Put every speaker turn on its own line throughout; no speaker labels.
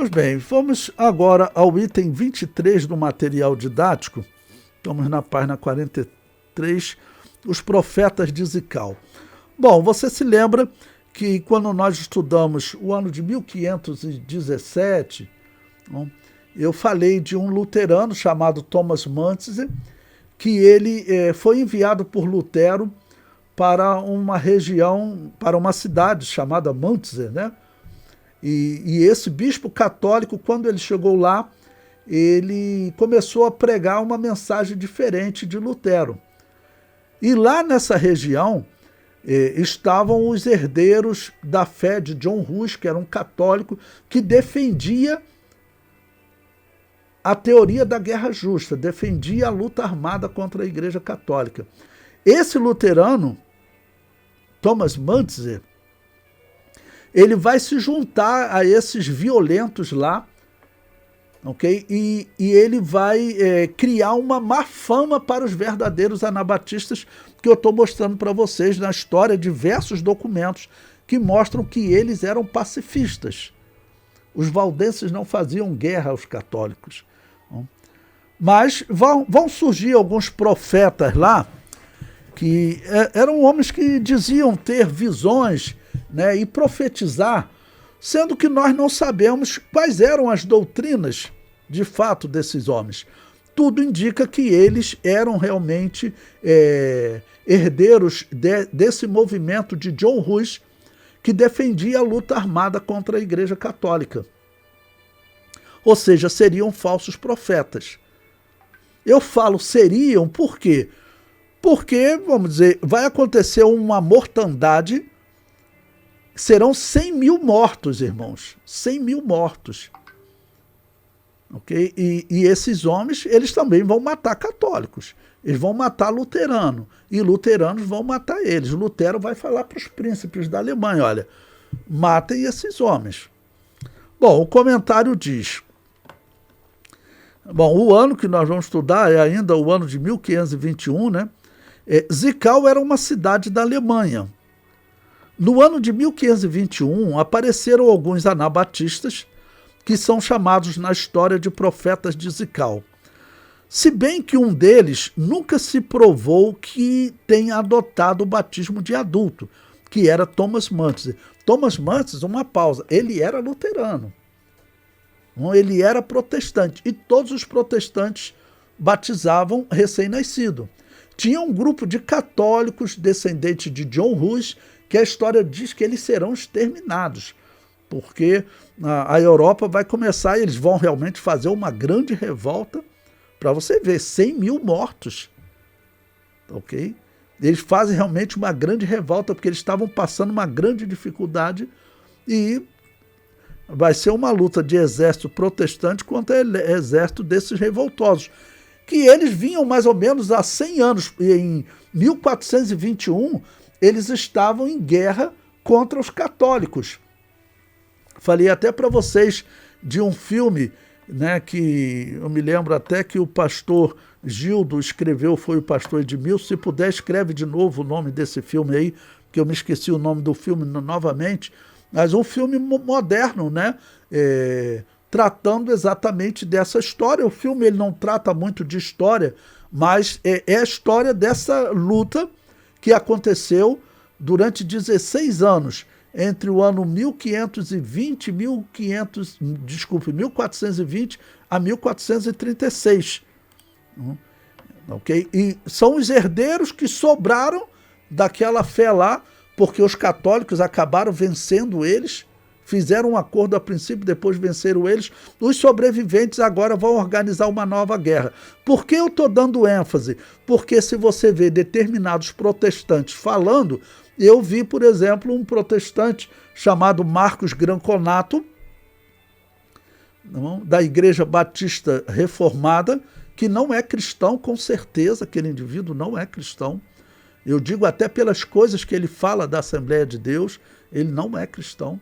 Pois bem, vamos agora ao item 23 do material didático. Estamos na página 43, os profetas de Zical. Bom, você se lembra que quando nós estudamos o ano de 1517, eu falei de um luterano chamado Thomas Manzier, que ele foi enviado por Lutero para uma região, para uma cidade chamada Manzier, né? E esse bispo católico, quando ele chegou lá, ele começou a pregar uma mensagem diferente de Lutero. E lá nessa região estavam os herdeiros da fé de John Hus, que era um católico que defendia a teoria da guerra justa, defendia a luta armada contra a Igreja Católica. Esse luterano, Thomas Manzier, ele vai se juntar a esses violentos lá, ok? E ele vai criar uma má fama para os verdadeiros anabatistas, que eu estou mostrando para vocês na história diversos documentos que mostram que eles eram pacifistas. Os valdenses não faziam guerra aos católicos. Mas vão surgir alguns profetas lá, que eram homens que diziam ter visões, né, e profetizar, sendo que nós não sabemos quais eram as doutrinas de fato desses homens. Tudo indica que eles eram realmente herdeiros desse movimento de John Hus, que defendia a luta armada contra a Igreja Católica. Ou seja, seriam falsos profetas. Eu falo seriam por quê? Porque, vamos dizer, vai acontecer uma mortandade. Serão 100 mil mortos, irmãos. 100 mil mortos. Okay? E esses homens, eles também vão matar católicos. Eles vão matar luterano. E luteranos vão matar eles. Lutero vai falar para os príncipes da Alemanha, olha, matem esses homens. Bom, o comentário diz... Bom, o ano que nós vamos estudar é ainda o ano de 1521, né? Zical era uma cidade da Alemanha. No ano de 1521, apareceram alguns anabatistas que são chamados na história de profetas de Zical. Se bem que um deles nunca se provou que tenha adotado o batismo de adulto, que era Thomas Manzier. Thomas Manzier, uma pausa, ele era luterano. Ele era protestante e todos os protestantes batizavam recém-nascido. Tinha um grupo de católicos descendentes de John Hus, que a história diz que eles serão exterminados, porque a Europa vai começar, eles vão realmente fazer uma grande revolta, para você ver, 100 mil mortos, ok? Eles fazem realmente uma grande revolta, porque eles estavam passando uma grande dificuldade e vai ser uma luta de exército protestante contra exército desses revoltosos, que eles vinham mais ou menos há 100 anos, e em 1421 eles estavam em guerra contra os católicos. Falei até para vocês de um filme, né, que eu me lembro até que o pastor Gildo escreveu, foi o pastor Edmilson. Se puder, escreve de novo o nome desse filme aí, que eu me esqueci o nome do filme novamente, mas um filme moderno, né, tratando exatamente dessa história. O filme ele não trata muito de história, mas é a história dessa luta que aconteceu durante 16 anos, entre o ano 1420 a 1436. Okay? E são os herdeiros que sobraram daquela fé lá, porque os católicos acabaram vencendo eles, fizeram um acordo a princípio, depois venceram eles. Os sobreviventes agora vão organizar uma nova guerra. Por que eu estou dando ênfase? Porque se você vê determinados protestantes falando, eu vi, por exemplo, um protestante chamado Marcos Granconato, da Igreja Batista Reformada, que não é cristão, com certeza, aquele indivíduo não é cristão. Eu digo até pelas coisas que ele fala da Assembleia de Deus, ele não é cristão.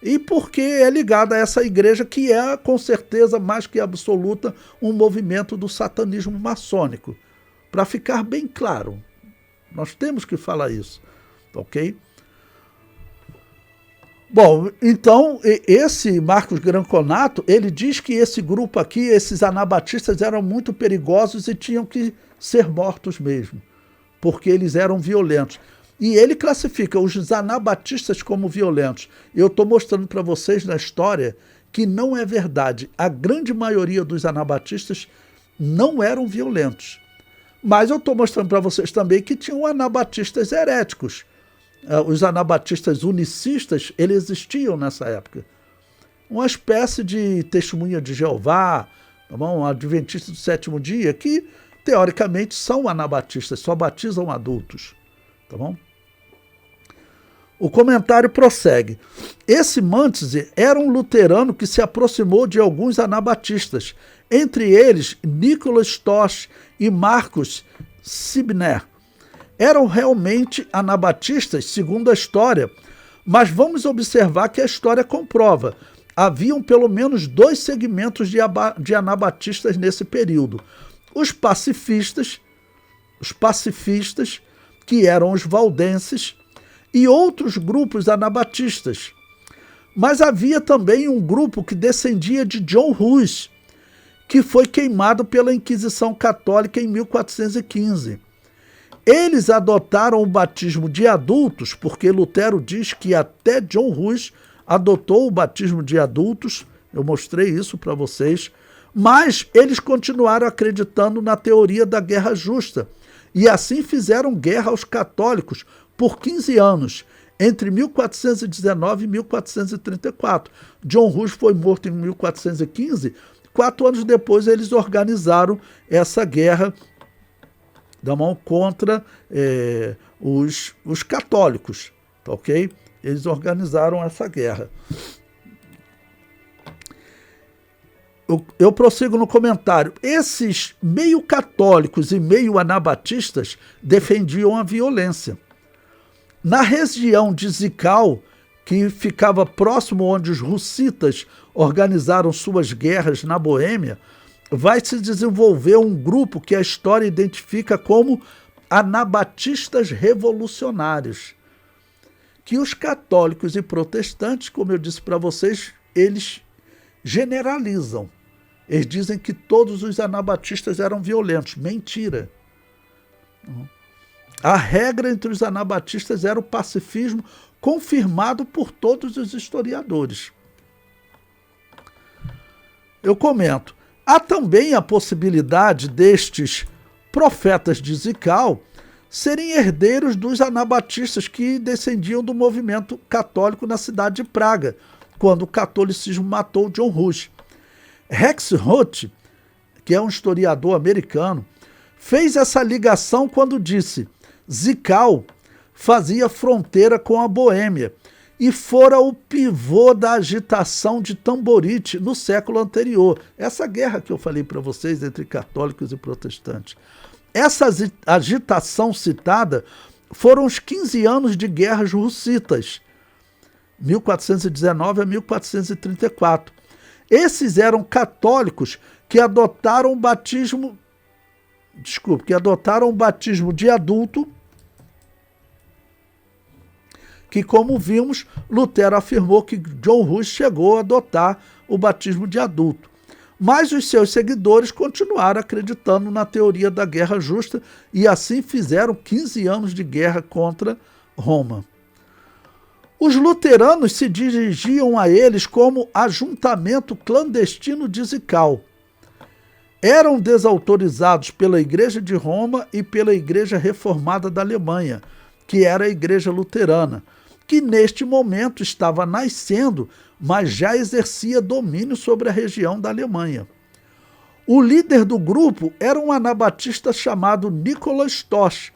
E porque é ligado a essa igreja que é, com certeza, mais que absoluta, um movimento do satanismo maçônico. Para ficar bem claro, nós temos que falar isso, ok? Bom, então, esse Marcos Granconato, ele diz que esse grupo aqui, esses anabatistas, eram muito perigosos e tinham que ser mortos mesmo, porque eles eram violentos. E ele classifica os anabatistas como violentos. Eu estou mostrando para vocês na história que não é verdade. A grande maioria dos anabatistas não eram violentos. Mas eu estou mostrando para vocês também que tinham anabatistas heréticos. Os anabatistas unicistas, eles existiam nessa época. Uma espécie de testemunha de Jeová, tá bom? Adventista do sétimo dia, que teoricamente são anabatistas, só batizam adultos. Tá bom? O comentário prossegue. Esse Mantze era um luterano que se aproximou de alguns anabatistas, entre eles Nicholas Stosch e Marcus Sibner. Eram realmente anabatistas, segundo a história, mas vamos observar que a história comprova. Haviam pelo menos 2 segmentos de anabatistas nesse período. Os pacifistas, que eram os valdenses, e outros grupos anabatistas. Mas havia também um grupo que descendia de John Hus, que foi queimado pela Inquisição Católica em 1415. Eles adotaram o batismo de adultos, porque Lutero diz que até John Hus adotou o batismo de adultos, eu mostrei isso para vocês, mas eles continuaram acreditando na teoria da guerra justa, e assim fizeram guerra aos católicos por 15 anos, entre 1419 e 1434. John Hus foi morto em 1415, 4 anos depois eles organizaram essa guerra da mão contra os católicos, tá ok? Eles organizaram essa guerra. Eu prossigo no comentário. Esses meio católicos e meio anabatistas defendiam a violência. Na região de Zwickau, que ficava próximo onde os hussitas organizaram suas guerras na Boêmia, vai se desenvolver um grupo que a história identifica como anabatistas revolucionários, que os católicos e protestantes, como eu disse para vocês, eles generalizam. Eles dizem que todos os anabatistas eram violentos. Mentira. A regra entre os anabatistas era o pacifismo, confirmado por todos os historiadores. Eu comento. Há também a possibilidade destes profetas de Zwickau serem herdeiros dos anabatistas que descendiam do movimento católico na cidade de Praga, quando o catolicismo matou John Hus. Rex Roth, que é um historiador americano, fez essa ligação quando disse: Zwickau fazia fronteira com a Boêmia e fora o pivô da agitação de Tamborite no século anterior. Essa guerra que eu falei para vocês entre católicos e protestantes. Essa agitação citada foram os 15 anos de guerras hussitas, 1419 a 1434. Esses eram católicos que adotaram o batismo de adulto, que, como vimos, Lutero afirmou que John Hus chegou a adotar o batismo de adulto. Mas os seus seguidores continuaram acreditando na teoria da guerra justa e assim fizeram 15 anos de guerra contra Roma. Os luteranos se dirigiam a eles como ajuntamento clandestino de Zwickau. Eram desautorizados pela Igreja de Roma e pela Igreja Reformada da Alemanha, que era a Igreja Luterana, que neste momento estava nascendo, mas já exercia domínio sobre a região da Alemanha. O líder do grupo era um anabatista chamado Nicholas Stosch,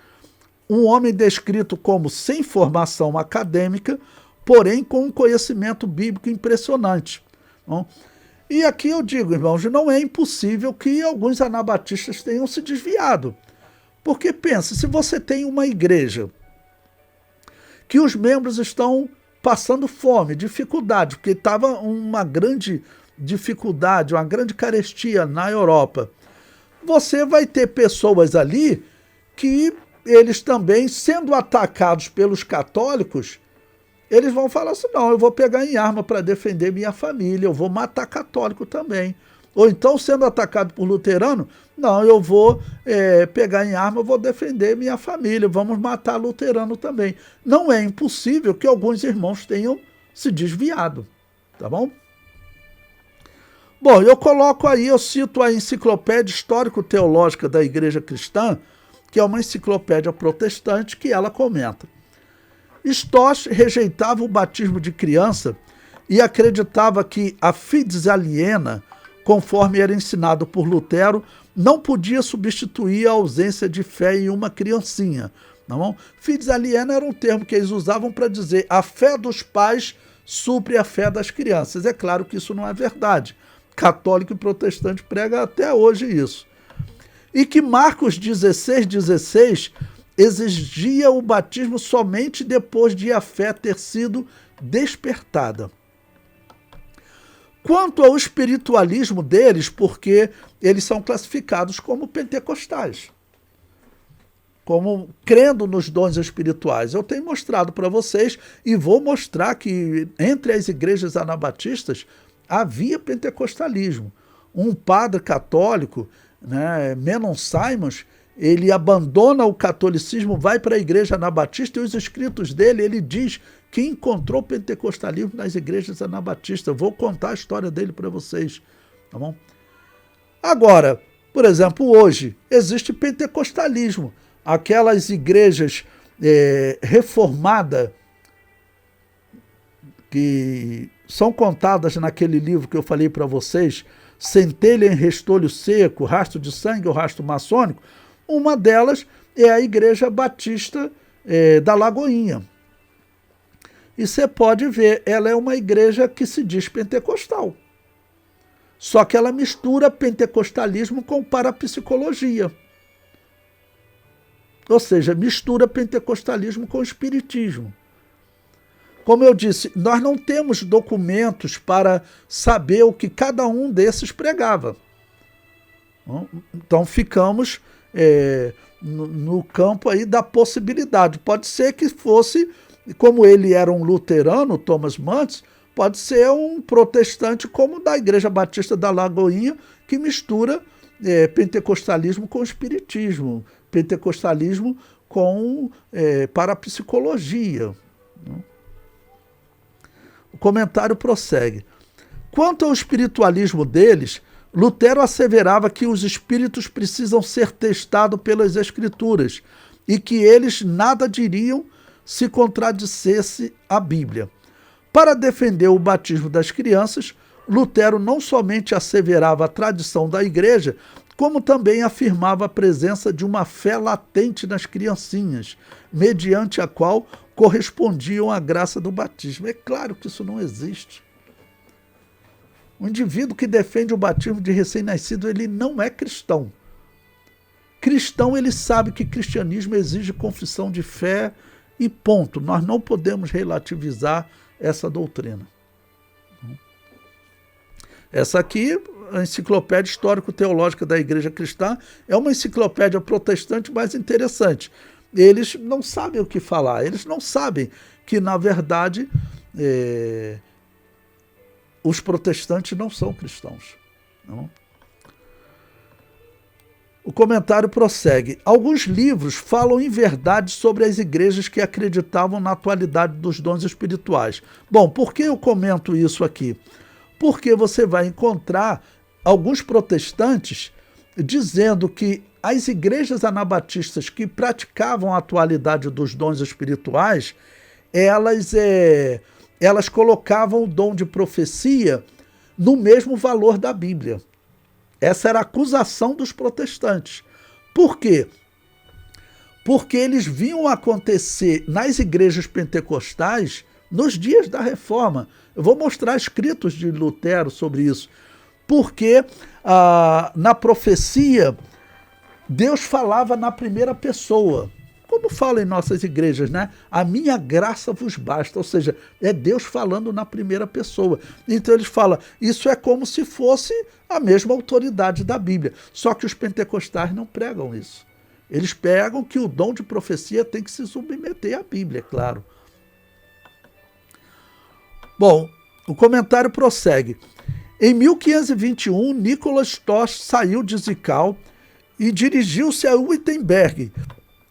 um homem descrito como sem formação acadêmica, porém com um conhecimento bíblico impressionante. E aqui eu digo, irmãos, não é impossível que alguns anabatistas tenham se desviado. Porque pense, se você tem uma igreja que os membros estão passando fome, dificuldade, porque estava uma grande dificuldade, uma grande carestia na Europa, você vai ter pessoas ali que eles também, sendo atacados pelos católicos, eles vão falar assim, não, eu vou pegar em arma para defender minha família, eu vou matar católico também. Ou então, sendo atacado por luterano, não, eu vou pegar em arma, eu vou defender minha família, vamos matar luterano também. Não é impossível que alguns irmãos tenham se desviado, tá bom? Bom, eu coloco aí, eu cito a Enciclopédia Histórico-Teológica da Igreja Cristã, que é uma enciclopédia protestante, que ela comenta. Stosch rejeitava o batismo de criança e acreditava que a fides aliena, conforme era ensinado por Lutero, não podia substituir a ausência de fé em uma criancinha. Não? Fides aliena era um termo que eles usavam para dizer a fé dos pais supre a fé das crianças. É claro que isso não é verdade. Católico e protestante prega até hoje isso. E que Marcos 16,16 exigia o batismo somente depois de a fé ter sido despertada. Quanto ao espiritualismo deles, porque eles são classificados como pentecostais, como crendo nos dons espirituais. Eu tenho mostrado para vocês e vou mostrar que entre as igrejas anabatistas havia pentecostalismo. Um padre católico, né, Menon Simons, ele abandona o catolicismo, vai para a igreja anabatista e os escritos dele, ele diz que encontrou pentecostalismo nas igrejas anabatistas. Vou contar a história dele para vocês, tá bom? Agora, por exemplo, hoje existe pentecostalismo. Aquelas igrejas reformadas que são contadas naquele livro que eu falei para vocês, Centelha em Restolho Seco, Rastro de Sangue ou Rastro Maçônico, uma delas é a Igreja Batista da Lagoinha. E você pode ver, ela é uma igreja que se diz pentecostal. Só que ela mistura pentecostalismo com parapsicologia. Ou seja, mistura pentecostalismo com espiritismo. Como eu disse, nós não temos documentos para saber o que cada um desses pregava. Então ficamos no campo aí da possibilidade. Pode ser que fosse, como ele era um luterano, Thomas Mann, pode ser um protestante como da Igreja Batista da Lagoinha, que mistura pentecostalismo com espiritismo, pentecostalismo com parapsicologia. O comentário prossegue. Quanto ao espiritualismo deles, Lutero asseverava que os espíritos precisam ser testados pelas Escrituras e que eles nada diriam se contradissesse a Bíblia. Para defender o batismo das crianças, Lutero não somente asseverava a tradição da Igreja, como também afirmava a presença de uma fé latente nas criancinhas, mediante a qual correspondiam à graça do batismo. É claro que isso não existe. O indivíduo que defende o batismo de recém-nascido, ele não é cristão. Cristão, ele sabe que cristianismo exige confissão de fé e ponto. Nós não podemos relativizar essa doutrina. Essa aqui, a Enciclopédia Histórico-Teológica da Igreja Cristã, é uma enciclopédia protestante mais interessante. Eles não sabem o que falar, eles não sabem que, na verdade, os protestantes não são cristãos. Não? O comentário prossegue. Alguns livros falam em verdade sobre as igrejas que acreditavam na atualidade dos dons espirituais. Bom, por que eu comento isso aqui? Porque você vai encontrar alguns protestantes dizendo que as igrejas anabatistas que praticavam a atualidade dos dons espirituais, elas colocavam o dom de profecia no mesmo valor da Bíblia. Essa era a acusação dos protestantes. Por quê? Porque eles viam acontecer nas igrejas pentecostais nos dias da Reforma. Eu vou mostrar escritos de Lutero sobre isso. Porque na profecia, Deus falava na primeira pessoa. Como fala em nossas igrejas, né? A minha graça vos basta. Ou seja, é Deus falando na primeira pessoa. Então eles falam, isso é como se fosse a mesma autoridade da Bíblia. Só que os pentecostais não pregam isso. Eles pregam que o dom de profecia tem que se submeter à Bíblia, é claro. Bom, o comentário prossegue. Em 1521, Nicholas Storch saiu de Zwickau e dirigiu-se a Wittenberg,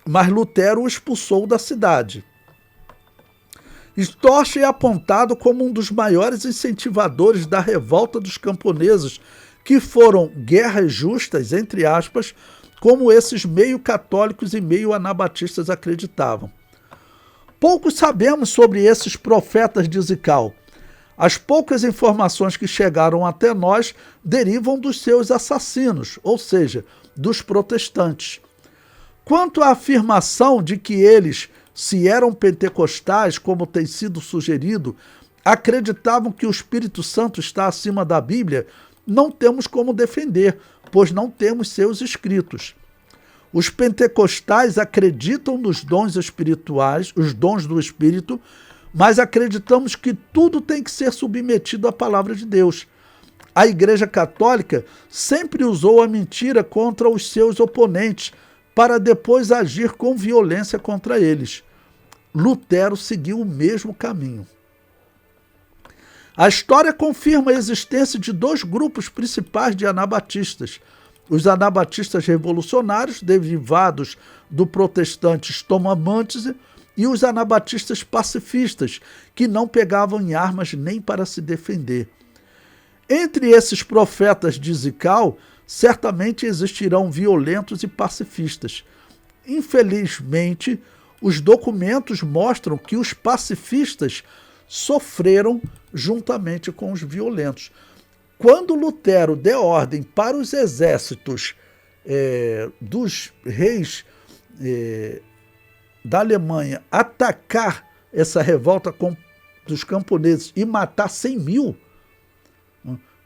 mas Lutero o expulsou da cidade. Storch é apontado como um dos maiores incentivadores da revolta dos camponeses, que foram guerras justas, entre aspas, como esses meio católicos e meio anabatistas acreditavam. Pouco sabemos sobre esses profetas de Zwickau. As poucas informações que chegaram até nós derivam dos seus assassinos, ou seja, dos protestantes. Quanto à afirmação de que eles, se eram pentecostais, como tem sido sugerido, acreditavam que o Espírito Santo está acima da Bíblia, não temos como defender, pois não temos seus escritos. Os pentecostais acreditam nos dons espirituais, os dons do Espírito, mas acreditamos que tudo tem que ser submetido à palavra de Deus. A Igreja Católica sempre usou a mentira contra os seus oponentes, para depois agir com violência contra eles. Lutero seguiu o mesmo caminho. A história confirma a existência de dois grupos principais de anabatistas: os anabatistas revolucionários, derivados do protestante Thomas Manton, e os anabatistas pacifistas, que não pegavam em armas nem para se defender. Entre esses profetas de Zwickau, certamente existirão violentos e pacifistas. Infelizmente, os documentos mostram que os pacifistas sofreram juntamente com os violentos. Quando Lutero deu ordem para os exércitos dos reis da Alemanha atacar essa revolta dos camponeses e matar 100 mil,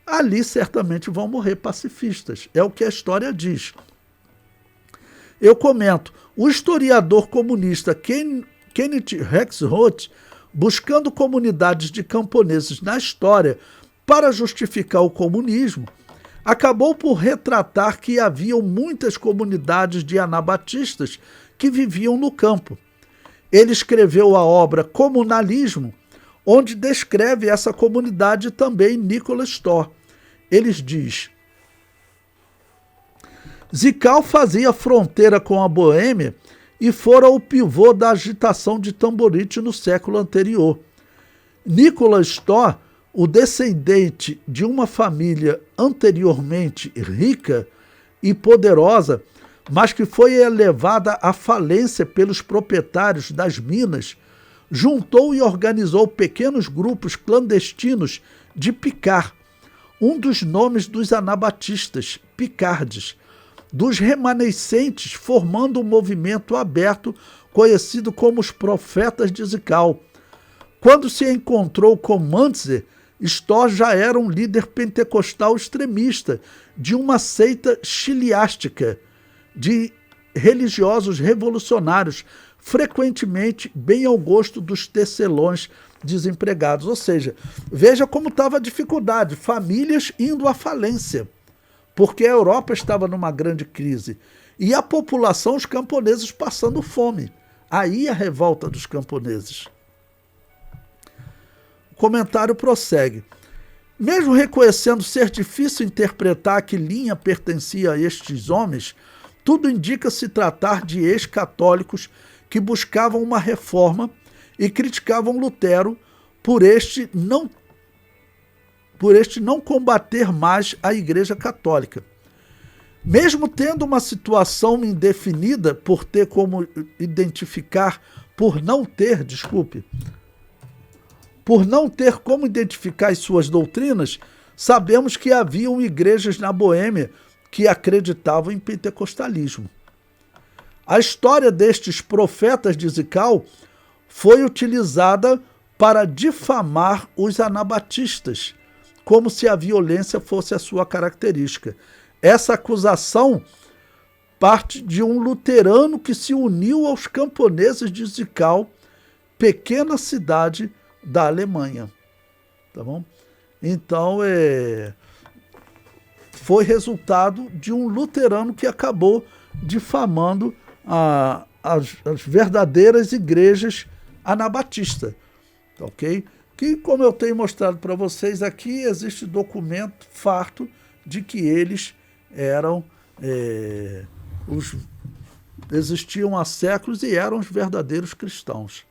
ali certamente vão morrer pacifistas. É o que a história diz. Eu comento, o historiador comunista Kenneth Rexroth, buscando comunidades de camponeses na história para justificar o comunismo, acabou por retratar que haviam muitas comunidades de anabatistas que viviam no campo. Ele escreveu a obra Comunalismo, onde descreve essa comunidade também Nicholas Storch. Ele diz: Zwickau fazia fronteira com a Boêmia e fora o pivô da agitação de Tamborite no século anterior. Nicholas Storch, o descendente de uma família anteriormente rica e poderosa, mas que foi elevada à falência pelos proprietários das minas, juntou e organizou pequenos grupos clandestinos de Picard, um dos nomes dos anabatistas, picardes, dos remanescentes, formando um movimento aberto conhecido como os Profetas de Zwickau. Quando se encontrou com Manzer, Storch já era um líder pentecostal extremista de uma seita chiliástica de religiosos revolucionários, frequentemente bem ao gosto dos tecelões desempregados. Ou seja, veja como estava a dificuldade, famílias indo à falência, porque a Europa estava numa grande crise e a população, os camponeses, passando fome. Aí a revolta dos camponeses. O comentário prossegue. Mesmo reconhecendo ser difícil interpretar a que linha pertencia a estes homens, tudo indica se tratar de ex-católicos que buscavam uma reforma e criticavam Lutero por este não combater mais a Igreja Católica. Mesmo tendo uma situação indefinida por não ter como identificar as suas doutrinas, sabemos que haviam igrejas na Boêmia que acreditavam em pentecostalismo. A história destes profetas de Zwickau foi utilizada para difamar os anabatistas, como se a violência fosse a sua característica. Essa acusação parte de um luterano que se uniu aos camponeses de Zwickau, pequena cidade da Alemanha. Tá bom? Então, foi resultado de um luterano que acabou difamando as verdadeiras igrejas anabatistas. Ok? que, como eu tenho mostrado para vocês aqui, existe documento farto de que eles eram, existiam há séculos e eram os verdadeiros cristãos.